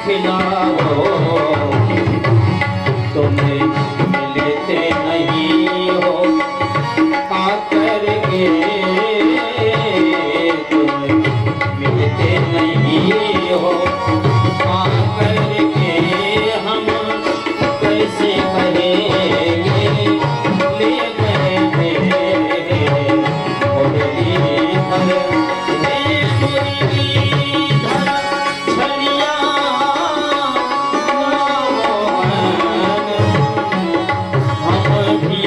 खिलाओ, तुम्हें मिलते नहीं हो आकर के, तुम्हें मिलते नहीं हो आकर के, हम कैसे करेंगे ले गए थे मुरलीधर, हे मुरलीधर छलिया हम भी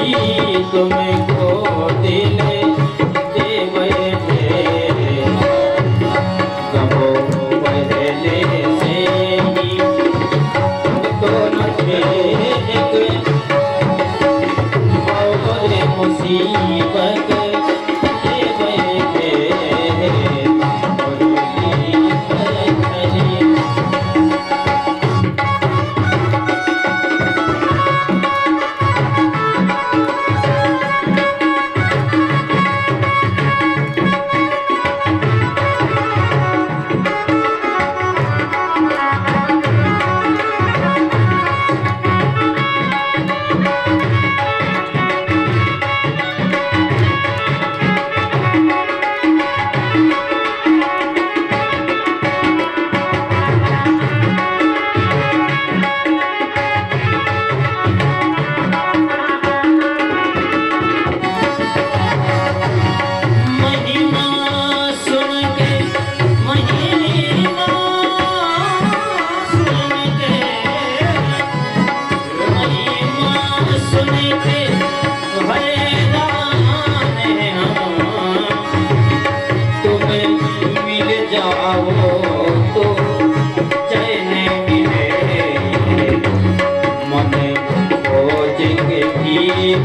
तुमको दिल दे बैठे, कहो पहले से ही दोनों थे एक और मुसीबत दे बैठे मुरलीधर छलिया।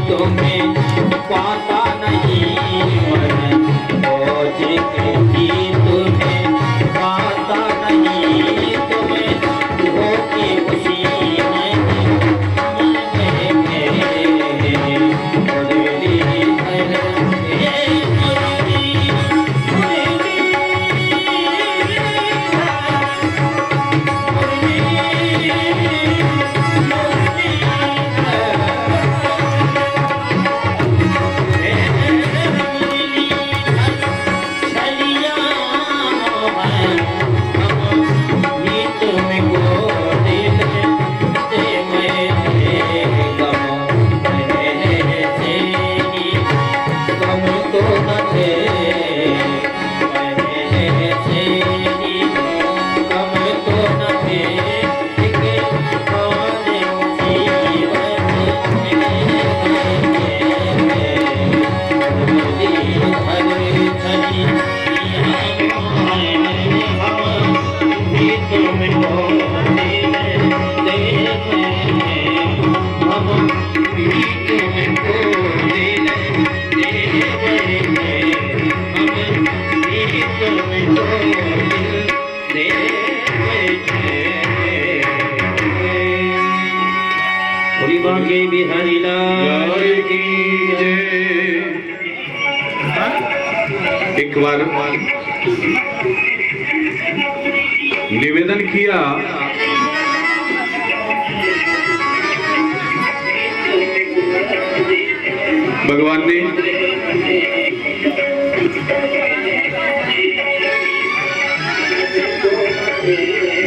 तुम्हें पाता नहीं मन खोज के भी तुम्हें पाता नहीं, तुम्हें होती खुशी बिहारी लाल की जय। एक बार निवेदन किया भगवान ने,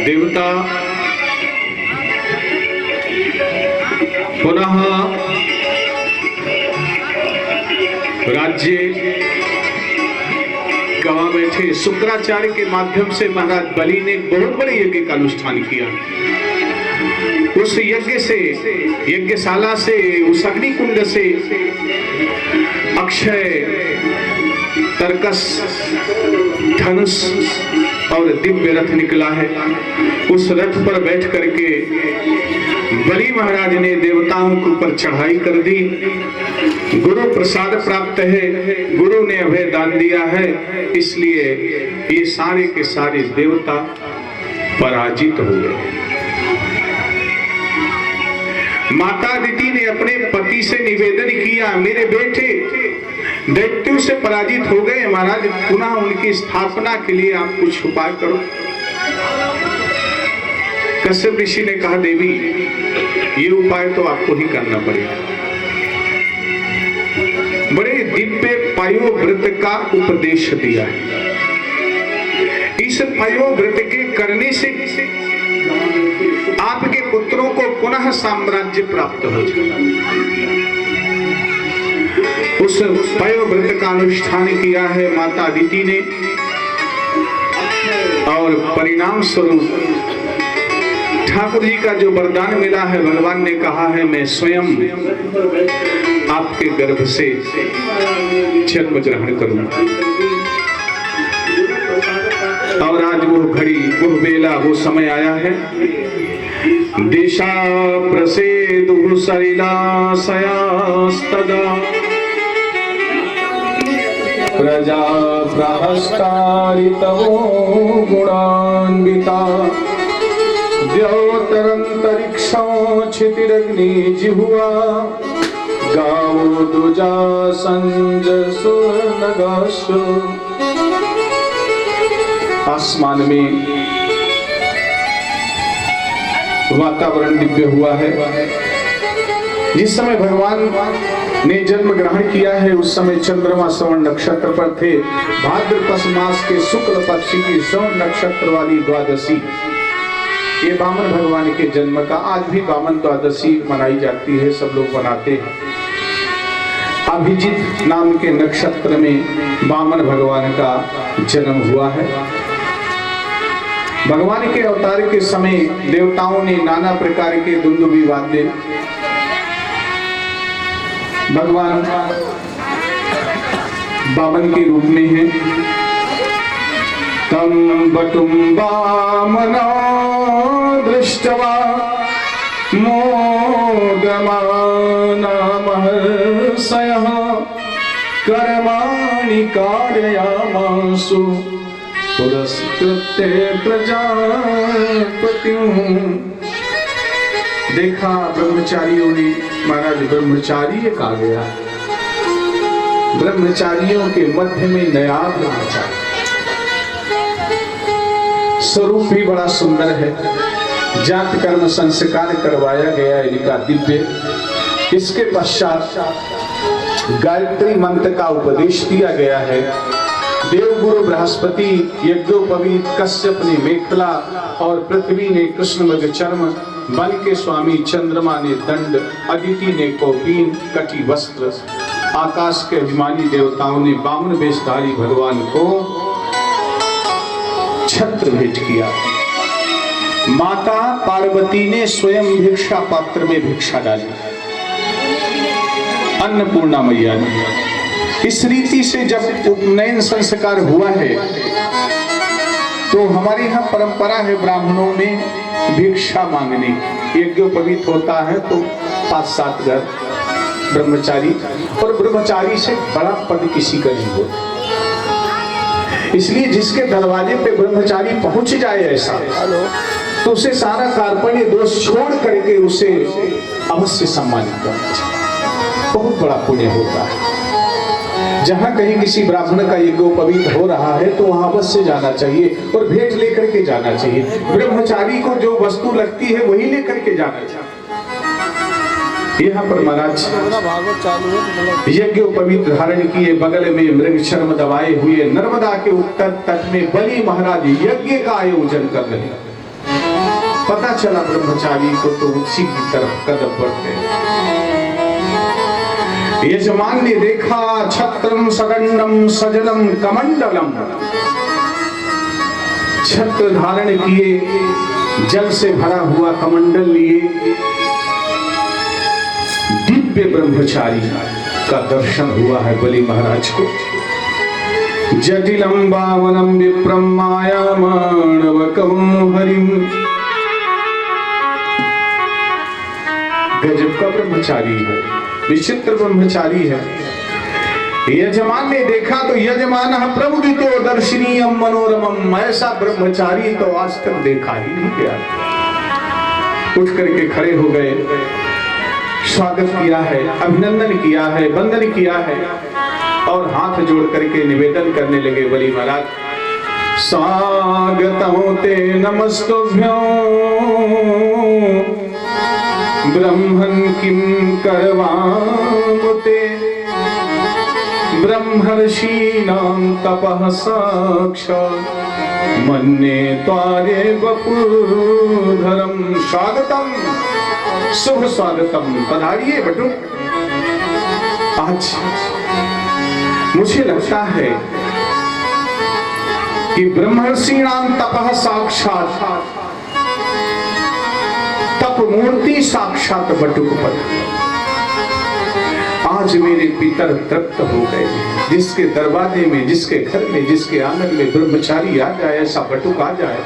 देवता पुनः राज्य गवा बैठे। शुक्राचार्य के माध्यम से महाराज बलि ने बहुत बड़े यज्ञ का अनुष्ठान किया। उस यज्ञ से, यज्ञशाला से, उस अग्निकुंड से अक्षय, तरकस, धनुष और दिव्य रथ निकला है। उस रथ पर बैठ करके बलि महाराज ने देवताओं के ऊपर चढ़ाई कर दी। गुरु प्रसाद प्राप्त है, गुरु ने अभय दान दिया है, इसलिए ये सारे के सारे देवता पराजित हो गए। माता अदिति ने अपने पति से निवेदन किया, मेरे बेटे दैत्यों से पराजित हो गए महाराज, पुनः उनकी स्थापना के लिए आप कुछ उपाय करो। कश्यप ऋषि ने कहा, देवी ये उपाय तो आपको ही करना पड़ेगा। बड़े दिव्य पयोव्रत का उपदेश दिया है। इस पयोव्रत के करने से आपके पुत्रों को पुनः साम्राज्य प्राप्त हो जाएगा। उस पयोव्रत का अनुष्ठान किया है माता अदिति ने, और परिणाम स्वरूप ठाकुर जी का जो वरदान मिला है, भगवान ने कहा है मैं स्वयं आपके गर्भ से जन्म ग्रहण करूंगा। और आज वो घड़ी, वो बेला, वो समय आया है। दिशा प्रसेदु सलिलासयास्तदा प्रजा प्रहस्तारितवो गुणान्विता द्योतरन्तरिक्षो क्षितिरग्नि जिह्वा गावो दुजा संजसो नगासो। आसमान में वातावरण दिव्य हुआ है। जिस समय भगवान ने जन्म ग्रहण किया है उस समय चंद्रमा श्रवण नक्षत्र पर थे। भाद्रपद मास के शुक्ल पक्ष की श्रवण नक्षत्र वाली द्वादशी, ये वामन भगवान के जन्म का, आज भी वामन द्वादशी मनाई जाती है, सब लोग मनाते हैं। अभिजित नाम के नक्षत्र में वामन भगवान का जन्म हुआ है। भगवान के अवतार के समय देवताओं ने नाना प्रकार के दुंदुभी वाद्य, भगवान वामन के रूप में हैं। तम बटुम वामना दृष्टवा मोदमाना महर्षयः कर्माणि कारयामासु पुरस्कृत्य प्रजापतिं। देखा ब्रह्मचारियों ने, महाराज ब्रह्मचारी एक आ गया। ब्रह्मचारियों के मध्य में नया ब्रह्मचारी, स्वरूप भी बड़ा सुंदर है। जात कर्म संस्कार करवाया गया इनका दिव्य। इसके पश्चात गायत्री मंत्र का उपदेश दिया गया है। देवगुरु बृहस्पति, यज्ञोपवीत कश्यप ने मेखला और पृथ्वी ने कृष्ण मृग चर्म, वन के स्वामी चंद्रमा ने दंड, अदिति ने कौपीन कटी वस्त्र, आकाश के अभिमानी देवताओं ने वामन वेशधारी भगवान को छत्र भेंट किया। माता पार्वती ने स्वयं भिक्षा पात्र में भिक्षा डाली, अन्नपूर्णा मैया ने। इस रीति से जब उपनयन संस्कार हुआ है तो हमारे यहाँ परंपरा है ब्राह्मणों में भिक्षा मांगने। यज्ञोपवीत होता है तो 5-7 घर ब्रह्मचारी, और ब्रह्मचारी से बड़ा पद किसी का नहीं होता। इसलिए जिसके दरवाजे पे ब्रह्मचारी पहुंच जाए ऐसा, तो उसे सारा कार्पण्य दोष छोड़ करके उसे अवश्य सम्मानित करना चाहिए। बहुत बड़ा पुण्य होता है। जहां कहीं किसी ब्राह्मण का यज्ञोपवीत हो रहा है तो वहां अवश्य जाना चाहिए और भेंट लेकर के जाना चाहिए। ब्रह्मचारी को जो वस्तु लगती है वही लेकर के जाना चाहिए। यहाँ पर महाराज यज्ञोपवीत धारण किए, बगल में मृग चर्म दबाए हुए नर्मदा के उत्तर तट में बलि महाराज यज्ञ का आयोजन कर रहे हैं। पता चला ब्रह्मचारी को तो उसी की तरफ कदम बढ़ते। यजमान ने देखा छत्रम सदंडम सजलम कमंडलम, छत्र धारण किए, जल से भरा हुआ कमंडल लिए दिव्य ब्रह्मचारी का दर्शन हुआ है बलि महाराज को। जटिलम बावनम विप्रम मायामाणवकं हरिम, गजब का ब्रह्मचारी है, विचित्र ब्रह्मचारी है। यजमान ने देखा तो यजमान प्रमुदितो दर्शनीयम मनोरमम, ऐसा ब्रह्मचारी तो आज तक देखा ही नहीं गया। उठ करके खड़े हो गए, स्वागत किया है, अभिनंदन किया है, वंदन किया है और हाथ जोड़ करके निवेदन करने लगे। बलि महाराज स्वागतम ते नमस्तुभ्यं ब्रह्मन् किं करवामुते ब्रह्मर्षीणां तपः साक्षात् मन्ये त्वारे वपुर्धरम। स्वागतम, शुभ स्वागतम, पधारिए बटू। आज मुझे लगता है कि ब्रह्मर्षीणां तपः साक्षात्, तप मूर्ति साक्षात बटुकपद। आज मेरे पितर तृप्त हो गए। जिसके दरवाजे में, जिसके घर में, जिसके आंगन में ब्रह्मचारी आ जाए, ऐसा बटुक आ जाए,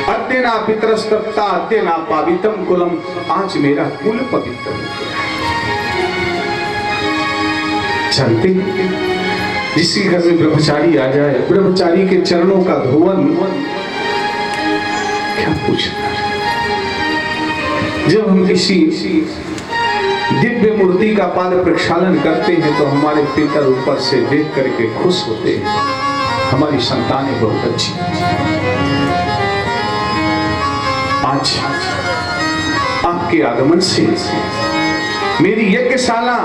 अद्यना पितरस्तप्ता अद्यना पावितम कुलम, आज मेरा कुल पवित्र हो गया। जानते, जिसके घर में ब्रह्मचारी आ जाए, ब्रह्मचारी के चरणों का धोवन, क्या पूछना। जब हम किसी दिव्य मूर्ति का पाद प्रक्षालन करते हैं तो हमारे पितर ऊपर से देख करके खुश होते हैं, हमारी संतानें बहुत अच्छी। आज आपके आगमन से मेरी यज्ञशाला,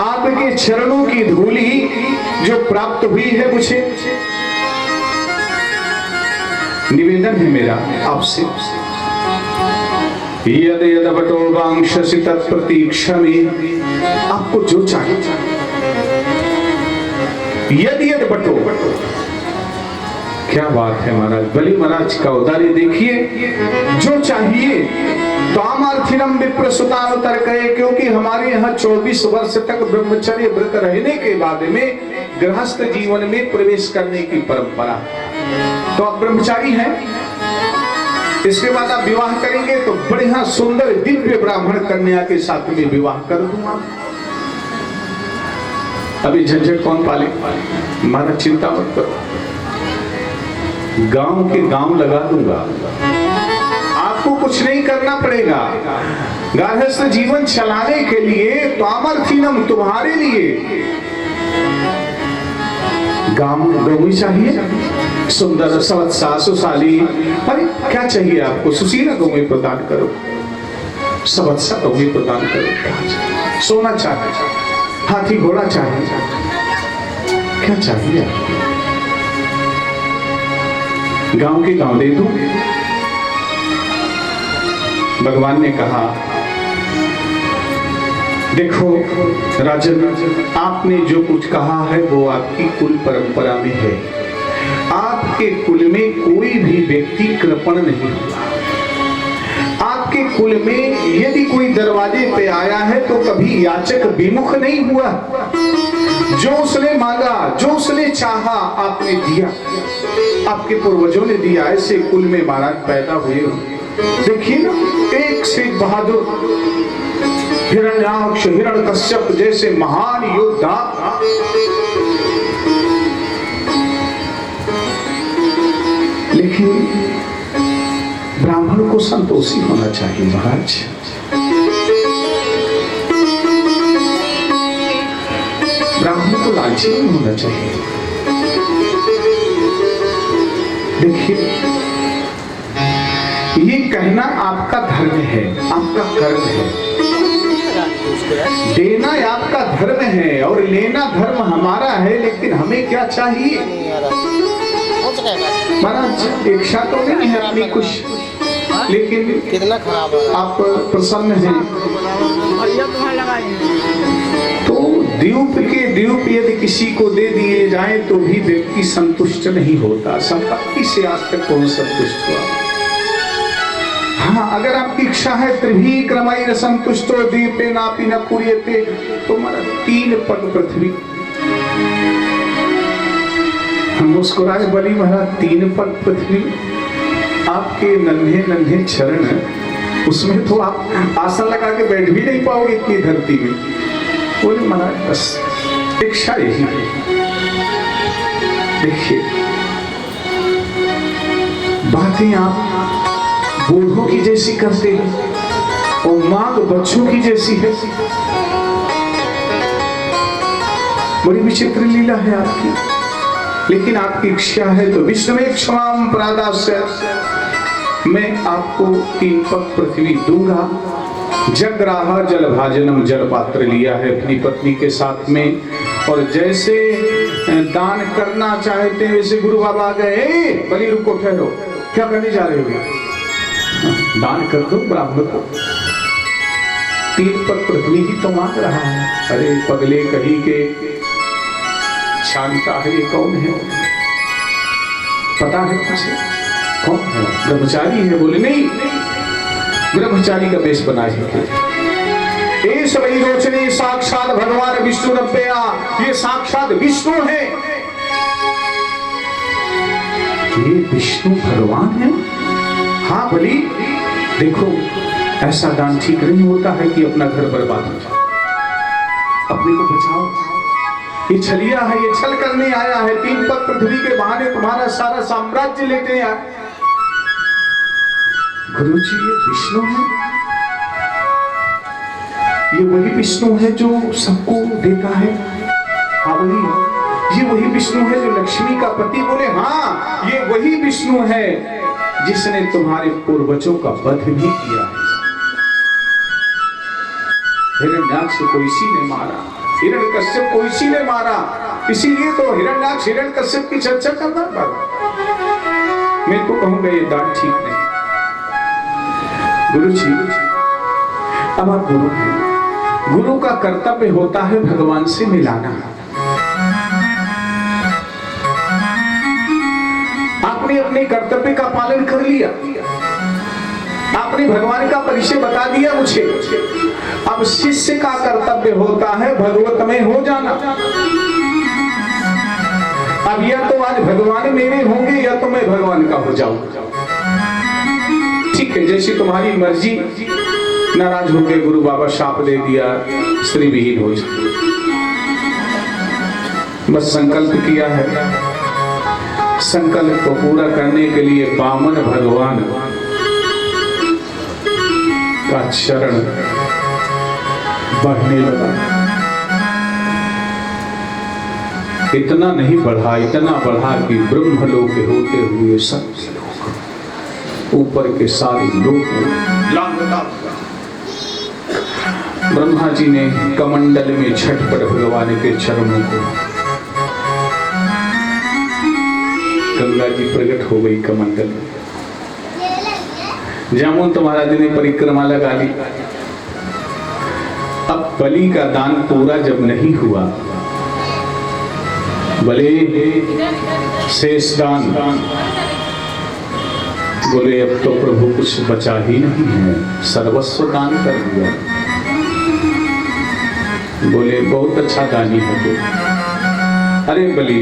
आपके चरणों की धूली जो प्राप्त हुई है, मुझे निवेदन है मेरा आपसे, यद यद बटो वांक्षसि तत्प्रतीक्षा में, आपको जो चाहिए, यद यद बटो। क्या बात है महाराज, बलि महाराज का उदारी देखिए, जो चाहिए तामार्थिनम विप्रसुतानुतर कहे, क्योंकि हमारे यहाँ 24 वर्ष तक ब्रह्मचर्य व्रत रहने के बाद में गृहस्थ जीवन में प्रवेश करने की परंपरा। तो आप ब्रह्मचारी हैं, इसके बाद आप विवाह करेंगे तो बढ़िया सुंदर दिव्य ब्राह्मण कन्या के साथ में विवाह कर दूंगा। अभी झंझट कौन पाले, मारा चिंता मत करो, गांव के गांव लगा दूंगा, आपको कुछ नहीं करना पड़ेगा। गार्हस्थ जीवन चलाने के लिए तामर्थीनम, तुम्हारे लिए गौवी चाहिए, सुंदर सवत्सा सुशाली। अरे क्या चाहिए आपको, सुशीला गौवी प्रदान करो, सवत्सा गौवी प्रदान करो। सोना चाहिए, हाथी घोड़ा चाहिए, क्या चाहिए आपको, गांव के गांव दे दूं। भगवान ने कहा, देखो राजन, आपने जो कुछ कहा है वो आपकी कुल परंपरा में है। आपके कुल में कोई भी व्यक्ति कृपण नहीं हुआ। आपके कुल में यदि कोई दरवाजे पे आया है तो कभी याचक विमुख नहीं हुआ। जो उसने मांगा, जो उसने चाहा, आपने दिया, आपके पूर्वजों ने दिया। ऐसे कुल में महाराज पैदा हुए। देखिए ना, एक से बहादुर हिरण्याक्ष, हिरण्यकश्यप जैसे महान योद्धा, लेकिन ब्राह्मण को संतोषी होना चाहिए महाराज। ब्राह्मण को लालची नहीं होना चाहिए। देखिए, ये कहना आपका धर्म है, आपका कर्म है। देना आपका धर्म है और लेना धर्म हमारा है, लेकिन हमें क्या चाहिए महाराज? इच्छा तो नहीं है अपनी कुछ, लेकिन कितना खराब है। आप प्रसन्न हैं तो द्यूप यदि किसी को दे दिए जाए तो भी व्यक्ति संतुष्ट नहीं होता। संपत्ति से आज तक कौन संतुष्ट हुआ? हाँ, अगर आपकी इच्छा है त्रिभी क्रमैर संतुष्टो दीपे नापि न कुर्यते, तो हमारा 3 पग पृथ्वी। हम मुस्कुराए बलि महाराज, 3 पग पृथ्वी, आपके नन्हे नन्हे चरण, उसमें तो आप आसन लगा के बैठ भी नहीं पाओगे इतनी धरती में। बोले महाराज बस इच्छा यही है। देखिए, बातें आप बूढ़ों की जैसी करते हैं और मांग बच्चों की जैसी है। बड़ी विचित्र लीला है आपकी, लेकिन आपकी इच्छा है तो विष्णुमे क्षमाम प्रादास्य, मैं आपको 3 पग पृथ्वी दूंगा जगराहा जल भाजनम, जल पात्र लिया है अपनी पत्नी के साथ में, और जैसे दान करना चाहते हैं वैसे गुरु बाबा आ गए, बलि रुको ठहरो, क्या करने जा रहे हो? दान कर दो ब्राह्मण को, 3 पग पृथ्वी ही तो मांग रहा है। अरे पगले कहीं के शांता है, ये कौन है? पता है तुझे कौन है? ब्रह्मचारी है। बोले नहीं, ब्रह्मचारी का वेश बना है। ये सभी रोचने साक्षात भगवान विष्णु रब्बेया, ये साक्षात विष्णु है, ये विष्णु भगवान है। हाँ बलि, देखो ऐसा दान ठीक नहीं होता है कि अपना घर बर्बाद हो जाए, अपने को बचाओ। ये छलिया है, ये छल करने आया है, 3 पग पृथ्वी के बहाने तुम्हारा सारा साम्राज्य लेते आया। गुरु जी ये विष्णु है, ये वही विष्णु है जो सबको देता है। हाँ वही, ये वही विष्णु है जो लक्ष्मी का पति। बोले हाँ, ये वही विष्णु है जिसने तुम्हारे पूर्वजों का वध भी किया है। हिरण्याक्ष को इसी ने मारा, हिरण्यकश्यप को इसी ने मारा, इसीलिए तो हिरण्याक्ष हिरण्यकश्यप की चर्चा करना पड़ा। मैं तो कहूंगा ये दान ठीक नहीं। गुरु जी, अब आप गुरु हैं, गुरु का कर्तव्य होता है भगवान से मिलाना। आपने अपने कर्तव्य का पालन कर लिया, आपने भगवान का परिचय बता दिया मुझे। अब शिष्य का कर्तव्य होता है भगवत में हो जाना। अब या तो आज भगवान मेरे होंगे या तो मैं भगवान का हो जाऊंगा। ठीक है, जैसी तुम्हारी मर्जी। नाराज हो गए, गुरु बाबा शाप दे दिया, स्त्री विहीन हो जाए। बस संकल्प किया है, संकल्प को पूरा करने के लिए वामन भगवान का चरण बढ़ने लगा। इतना नहीं बढ़ा, इतना बढ़ा कि ब्रह्मलोक के होते हुए सब ऊपर के सारे लोग लांघता। ब्रह्मा जी ने कमंडल में झटपट भगवान के चरणों को, गंगा जी प्रकट हो गई कमंडल में। जामुन तो महाराज ने परिक्रमा लगा ली। अब बलि का दान पूरा जब नहीं हुआ, भले शेष दान, बोले अब तो प्रभु कुछ बचा ही नहीं है, सर्वस्व दान कर दिया। बोले बहुत अच्छा दानी है तो। अरे बलि,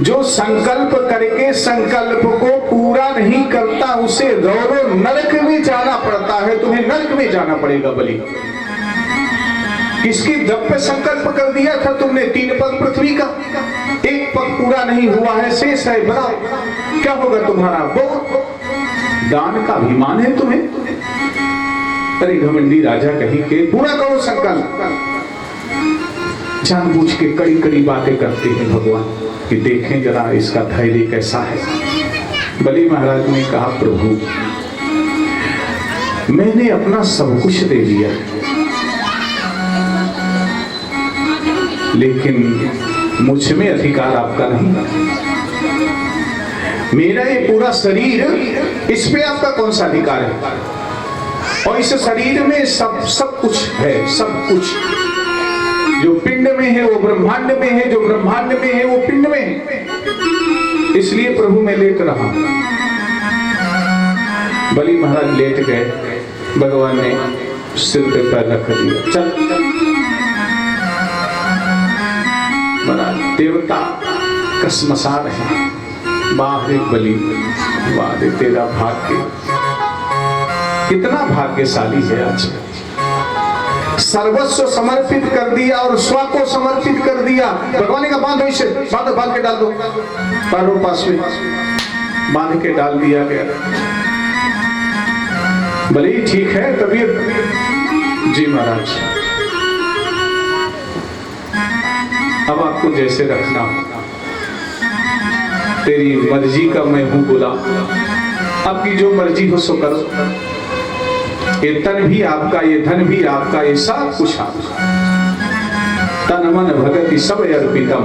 जो संकल्प करके संकल्प को पूरा नहीं करता उसे रोरो नरक में जाना पड़ता है। तुम्हें नरक में जाना पड़ेगा बलि। इसकी जब पे संकल्प कर दिया था तुमने 3 पग पृथ्वी का, 1 पग पूरा नहीं हुआ है, शेष है, बताओ क्या होगा तुम्हारा? बहुत दान का अभिमान है तुम्हें। अरे घमंडी राजा कहीं के, पूरा करो संकल्प। जानबूझ के कड़ी कड़ी बातें करते हैं भगवान कि देखें जरा इसका धैर्य कैसा है। बलि महाराज ने कहा प्रभु मैंने अपना सब कुछ दे दिया, लेकिन मुझ में अधिकार आपका नहीं। मेरा ये पूरा शरीर, इस पे आपका कौन सा अधिकार है? और इस शरीर में सब कुछ है, सब कुछ। जो पिंड में है वो ब्रह्मांड में है, जो ब्रह्मांड में है वो पिंड में है। इसलिए प्रभु मैं लेट रहा। बलि महाराज लेट गए, भगवान ने सिर पे पैर रख दिया। चल बड़ा देवता का श्मशान है, बाहर बलि, वाह तेरा भाग्य, कितना भाग्यशाली है। आज सर्वस्व समर्पित कर दिया और स्व को समर्पित कर दिया। भगवान का बांधो, इसे बांधो, बांध के डाल दो, पैरों पास में बांध के डाल दिया गया। भले ही ठीक है तबीयत जी महाराज, अब आपको जैसे रखना, तेरी मर्जी का मैं हूं गुलाम, आपकी जो मर्जी हो सो करो। ये तन भी आपका, ये धन भी आपका, ये सब कुछ आपका। तन मन भगति सब अर्पितम।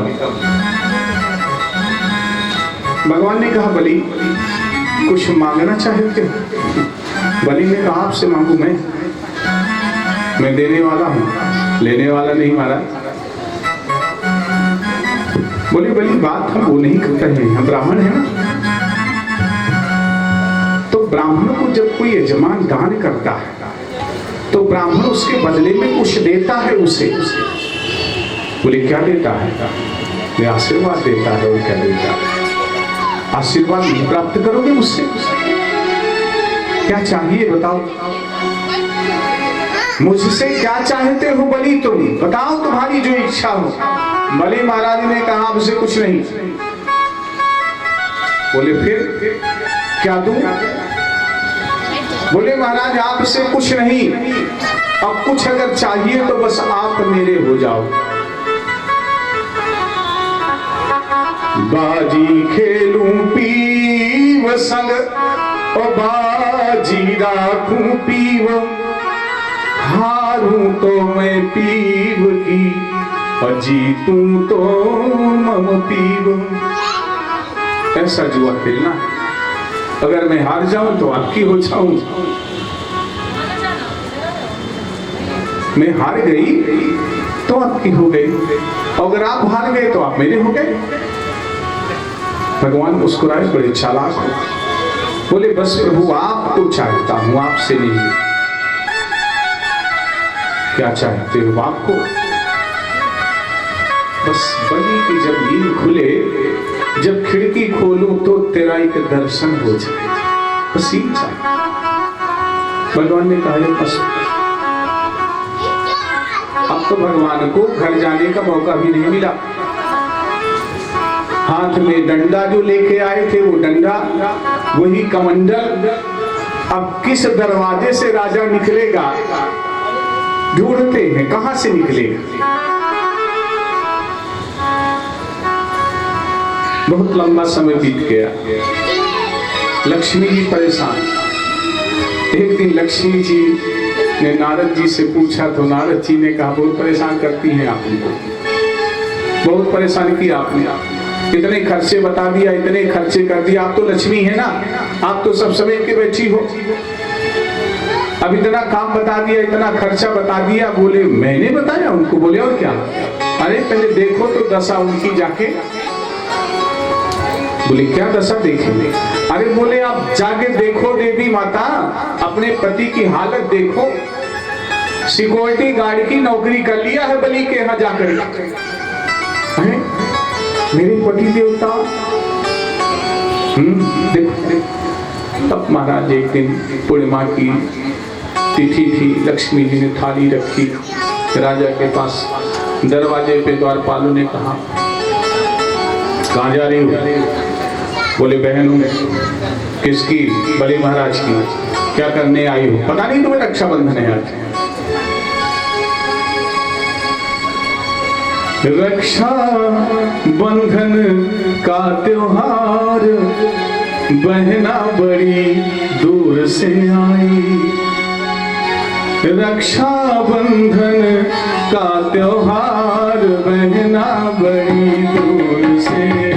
भगवान ने कहा बलि कुछ मांगना चाहते हो? बलि ने कहा आपसे मांगू मैं देने वाला हूं, लेने वाला नहीं महाराज। बोले बलि बात हम वो नहीं करते हैं, हम ब्राह्मण है ना। तो ब्राह्मण को जब कोई यजमान दान करता है तो ब्राह्मण उसके बदले में कुछ देता है उसे। बोले क्या देता है? ये आशीर्वाद देता है। और क्या देता है? आशीर्वाद प्राप्त करोगे मुझसे? क्या चाहिए बताओ? मुझसे क्या चाहते हो बलि? तुम बताओ तुम्हारी जो इच्छा हो। बलि महाराज ने कहा आपसे कुछ नहीं। बोले फिर क्या दूं? बोले महाराज आपसे कुछ नहीं, अब कुछ अगर चाहिए तो बस आप मेरे हो जाओ। बाजी खेलूं पीव संग और बाजी राखूं पीव, हारूं तो मैं पीव की और जीतूं तो मम पीव। ऐसा जुआ खेलना। अगर मैं हार जाऊं तो आपकी हो जाऊं, मैं हार गई तो आपकी हो गई, अगर आप हार गए तो आप मेरे हो गए। भगवान मुस्कुराए, बड़े चालाक हो। बोले बस प्रभु आपको चाहता हूं, आपसे नहीं। क्या चाहते हो आपको? बस बलि की जब नींद खुले, जब खिड़की खोलूं तो तेरा एक दर्शन हो जाए, बस ही चाहिए। भगवान ने कहा बस। अब तो भगवान को घर जाने का मौका भी नहीं मिला। हाथ में डंडा जो लेके आए थे वो डंडा, वही कमंडल। अब किस दरवाजे से राजा निकलेगा ढूंढते हैं, कहां से निकलेगा। बहुत लंबा समय बीत गया। लक्ष्मी जी परेशान। एक दिन लक्ष्मी जी ने नारद जी से पूछा तो नारद जी ने कहा बहुत परेशान करती हैं आप उनको, बहुत परेशान किया आपने, इतने खर्चे बता दिया, इतने खर्चे कर दिया। आप तो लक्ष्मी है ना, आप तो सब समय के बैठी हो। अब इतना काम बता दिया, इतना खर्चा बता दिया। बोले मैंने बताया उनको? बोले और क्या? अरे पहले देखो तो दशा उनकी जाके। बोले क्या दशा देखेंगे? अरे बोले आप जाके देखो देवी माता, अपने पति की हालत देखो। सिक्योरिटी गार्ड की नौकरी कर लिया है बलि के यहाँ जाकर। मेरे पति देवता देखो। तब महाराज एक दिन पूर्णिमा की तिथि थी, लक्ष्मी जी ने थाली रखी राजा के पास। दरवाजे पे द्वारपालों ने कहा कहाँ जा रही हो? बोले बहन हूँ। किसकी? बलि महाराज की। क्या करने आई हो? पता नहीं तुम्हें रक्षाबंधन है आज। रक्षा बंधन का त्योहार बहना बड़ी दूर से आई। रक्षा बंधन का त्योहार बहना बड़ी दूर से